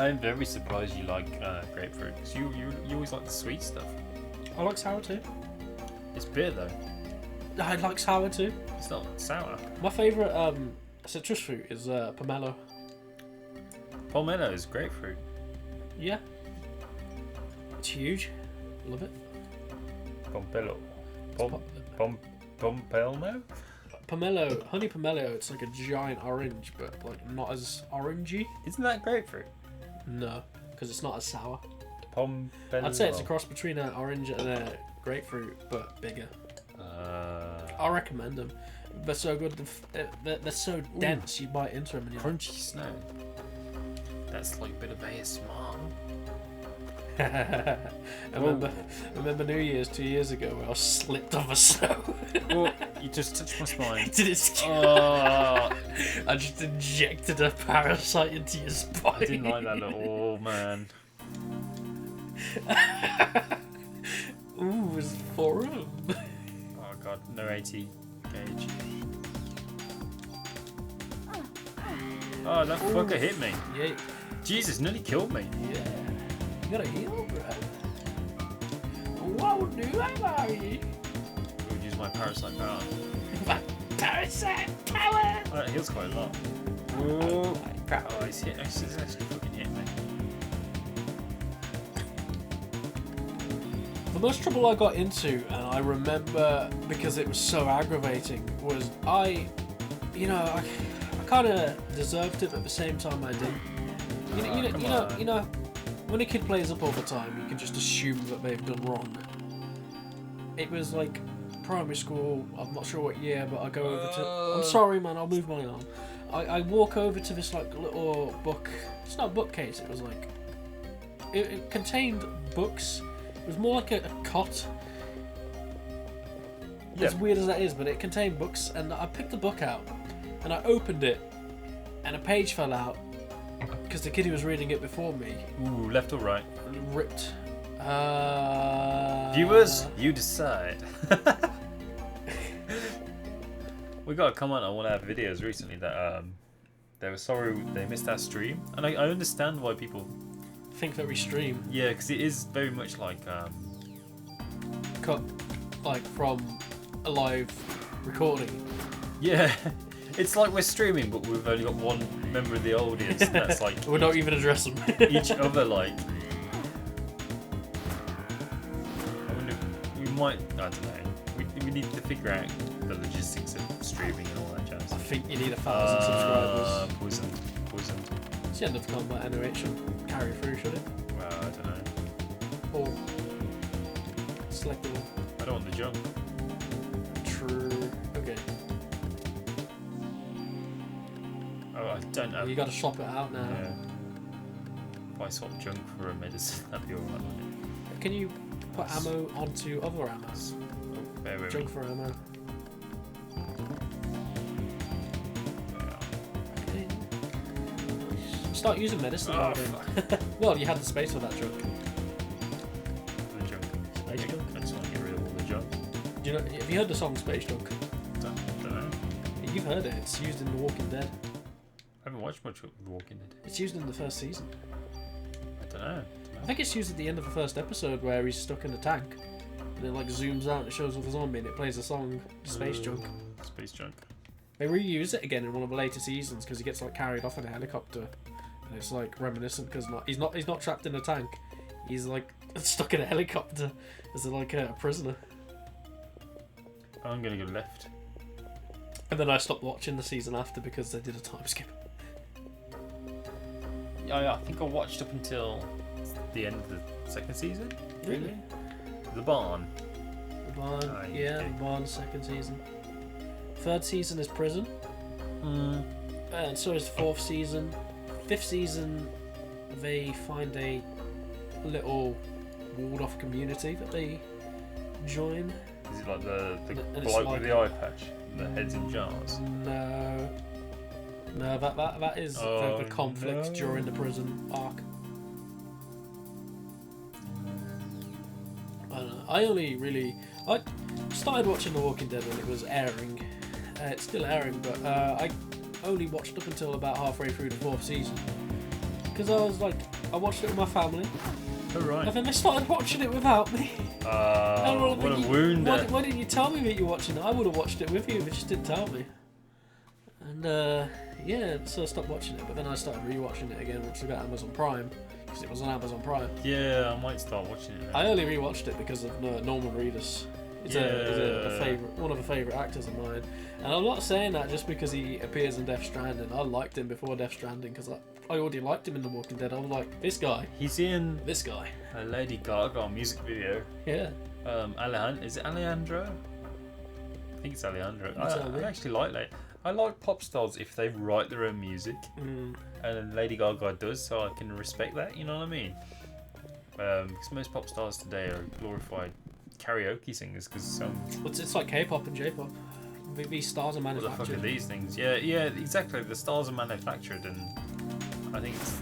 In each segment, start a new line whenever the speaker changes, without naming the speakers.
I'm very surprised you like grapefruit, because you always like the sweet stuff.
I like sour too.
It's bitter though.
I like sour too.
It's not sour.
My favourite citrus fruit is pomelo.
Pomelo is grapefruit.
Yeah. It's huge. Love it.
Pompelo. Pompelmo?
Pomelo, honey pomelo, it's like a giant orange, but like not as orangey.
Isn't that grapefruit?
No, because it's not as sour.
Pompelo.
I'd say it's a cross between an orange and a grapefruit, but bigger. I recommend them. They're so good. They're so dense. You bite into them and you're
Crunchy snow. That's like a bit of ASMR.
I remember New Year's 2 years ago where I slipped off a snow.
Well, you just touched my spine.
Did it scare? I just injected a parasite into your spine.
I didn't like that at all, man.
Ooh, it's forum.
Oh god, no 80 gauge. Oh, that fucker hit me.
Yeah.
Jesus, nearly killed me.
Yeah. You gotta heal, bro. What do I worry?
I would use my parasite power.
Parasite power!
Oh, that heals quite a lot. Oh, he's actually fucking hit me.
The most trouble I got into, and I remember because it was so aggravating, was I kind of deserved it, but at the same time I didn't. You know, when a kid plays up all the time, you can just assume that they've done wrong. It was like primary school. I'm not sure what year, but I go over to. I'm sorry, man. I'll move my arm. I walk over to this like little book. It's not a bookcase. It was like it contained books. It was more like a cot.
Yeah.
As weird as that is, but it contained books, and I picked the book out, and I opened it, and a page fell out because the kid who was reading it before me.
Ooh, left or right?
Ripped.
Viewers, you decide. We got a comment on one of our videos recently that they were sorry they missed our stream, and I understand why people
think that we stream.
Yeah, because it is very much like
cut like from a live recording.
Yeah, it's like we're streaming, but we've only got one member of the audience, and that's like
we're not even addressing
each other. Like, I wonder, we might. I don't know. We need to figure out the logistics of streaming and all that jazz.
I think you need 1,000 subscribers.
Poisoned.
It's the end of the combat anyway. It shouldn't carry through, should it?
Well, I don't know.
Or selectable.
I don't want the jump.
True. Okay.
Oh, I don't know.
You got to swap it out now.
Yeah. If I swap junk for a medicine, that'd be alright, wouldn't it?
Can you put ammo onto other ammo?
Oh, bear with
Junk
me.
for ammo.
Yeah.
Okay. Start using medicine.
Oh,
then. Well, you had the space for that junk.
The junk.
Space junk.
I just want to get rid of all the junk.
Do you know? Have you heard the song Space Junk?
Don't know.
You've heard it. It's used in The Walking Dead.
I haven't watched much of The Walking Dead.
It's used in the first season.
I don't know.
I think it's used at the end of the first episode where he's stuck in a tank, and it like zooms out and it shows all the zombie and it plays the song Space Junk.
Space junk.
They reuse it again in one of the later seasons because he gets like carried off in a helicopter, and it's like reminiscent because he's not trapped in a tank. He's like stuck in a helicopter as like a prisoner.
I'm gonna go left.
And then I stopped watching the season after because they did a time skip.
Yeah, I think I watched up until the end of the second season.
Really?
The barn.
The Barn,
Oh,
yeah,
okay.
The Barn, second season. Third season is Prison. And so is the fourth season. Fifth season, they find a little walled-off community that they join.
Is it like the
And it's
bloke
like-
with the eye patch? The heads in jars?
No, that is the conflict
no.
during the prison arc. I don't know. I started watching The Walking Dead when it was airing. It's still airing, but I only watched up until about halfway through the fourth season. because I was like, I watched it with my family,
Oh, right.
and then they started watching it without me.
What a wound.
Why didn't you tell me that you were watching it? I would have watched it with you, but you just didn't tell me. And yeah, so I stopped watching it, but then I started rewatching it again once I got Amazon Prime, because it was on Amazon Prime.
Yeah, I might start watching it now.
I only rewatched it because of Norman Reedus. He's a favorite, one of the favorite actors of mine, and I'm not saying that just because he appears in Death Stranding. I liked him before Death Stranding because I already liked him in The Walking Dead. I was like, this guy.
He's in
This guy.
a Lady Gaga music video.
Yeah.
Is it Alejandro? I think it's Alejandro. I actually I like pop stars if they write their own music, and Lady Gaga does, so I can respect that. You know what I mean? Because most pop stars today are glorified karaoke singers. Because
It's like K-pop and J-pop. These stars are
what the
manufactured.
fuck are these things? Yeah, exactly. The stars are manufactured, and I think it's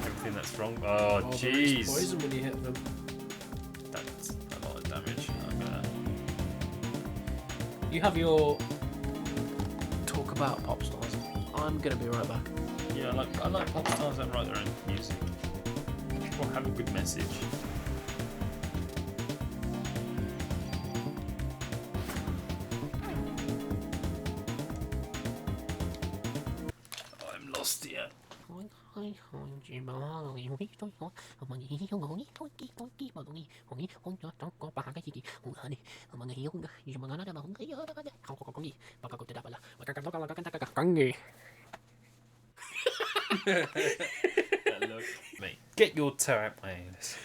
everything that's wrong. Oh,
they release
jeez.
poison when you hit them.
That's a lot of damage.
You have your talk about pop stars. I'm gonna be right back.
Yeah, I like pop stars that write their own music. Or have a good message. I'm lost here. Look, mate, get your toe out my anus.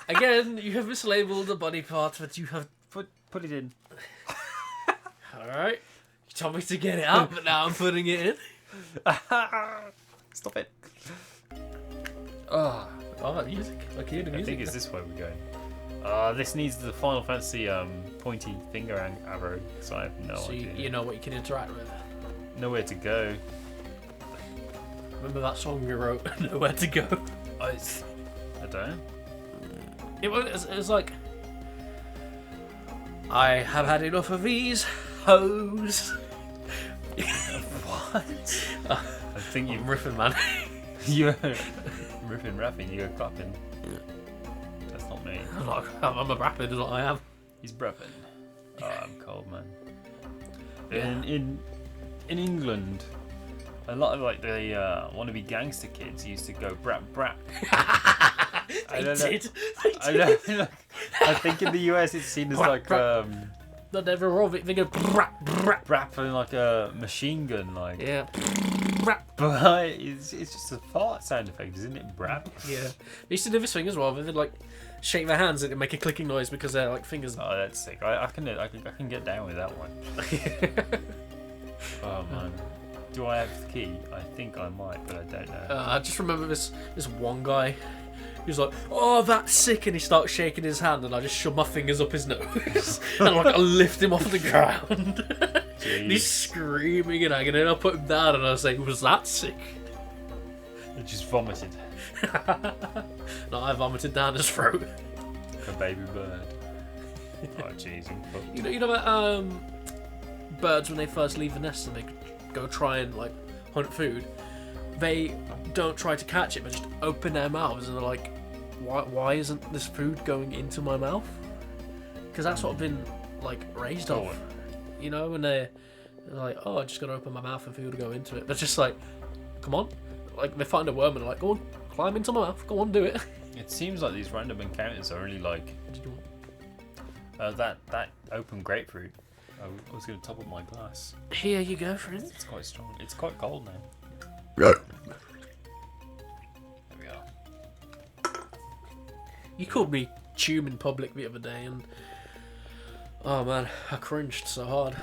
Again, you have mislabeled the body part, but you have.
Put it in.
Alright. You told me to get it out, but now I'm putting it in.
Stop it.
Oh, music. I can hear the
I
music.
think it's this way we're going. This needs the Final Fantasy pointy finger arrow, so I have no
So
idea.
you know what you can interact with.
Nowhere to go.
Remember that song we wrote, Nowhere to Go?
I don't.
It was like, I have had enough of these hoes.
What? I think
I'm riffing, man.
you're riffing, rapping, you're clapping. That's not me.
I'm a rapper, is what I am.
He's rapping. Oh, I'm cold, man.
Yeah.
In England, a lot of like the wannabe gangster kids used to go brap brap.
They
don't know.
did.
I know. Like, I think in the US it's seen as like
They never roll it. They go brap brap.
rapping like a machine gun, like.
Yeah. Brap.
But it's just a fart sound effect, isn't it? Brap.
Yeah. They used to do this thing as well. They'd like shake their hands and make a clicking noise because they're like fingers.
Oh, that's sick. I can get down with that one. Oh man. Do I have the key? I think I might, but I don't know.
I just remember this one guy. He was like, "Oh, that's sick," and he starts shaking his hand, and I just shove my fingers up his nose and like I lift him off the ground. And he's screaming and agony, and I put him down, and I was like, "Was that sick?"
I just vomited.
No, I vomited down his throat.
Like a baby bird. Oh jeez.
You know about birds when they first leave the nest and they go try and like hunt food. They don't try to catch it, but just open their mouths and they're like, "Why isn't this food going into my mouth?" Because that's what I've been like raised off. You know, when they're like, "Oh, I just gotta open my mouth and food will go into it." They're just like, "Come on!" Like they find a worm and they're like, "Go on, climb into my mouth. Go on, do it."
It seems like these random encounters are really like
What did you want?
that open grapefruit. I was going to top up my glass.
Here you go, friend.
It's quite strong. It's quite cold now.
Yeah.
There we are.
You called me Tube in public the other day, and oh man, I cringed so hard.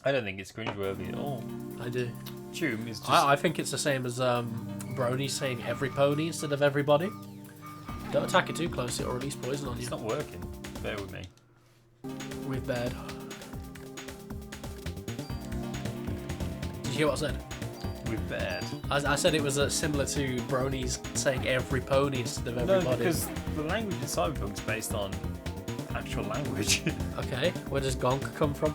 I don't think it's cringeworthy at all.
I do.
Tune is just.
I think it's the same as Brony saying every pony instead of everybody. Don't attack it too close, it'll release poison on you.
It's not working. Bear with me.
With bed. Did you hear what I said?
With bad.
I said it was similar to Brony's saying every pony instead of
No,
everybody.
because the language in Cyberpunk's based on actual language.
Okay, where does Gonk come from?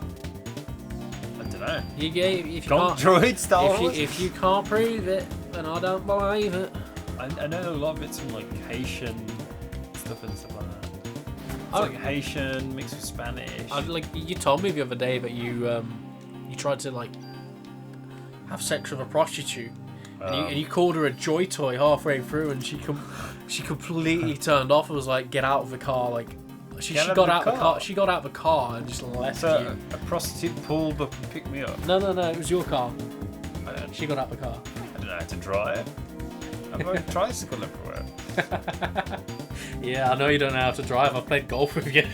I don't know.
If you
Gonk
can't,
droid Star Wars?
if you can't prove it, then I don't believe it.
I know a lot of it's from like Haitian stuff and stuff like that. It's like Haitian mixed with Spanish.
Like you told me the other day that you tried to like have sex with a prostitute, and you called her a joy toy halfway through, and she completely turned off and was like, "Get out of the car!" Like she got out of the car. She got out of the car and just left you.
A prostitute pulled up and picked me up.
No, it was your car. She got out of the car.
I don't know how to drive. I've got a tricycle everywhere.
Yeah, I know you don't know how to drive. I played golf with you.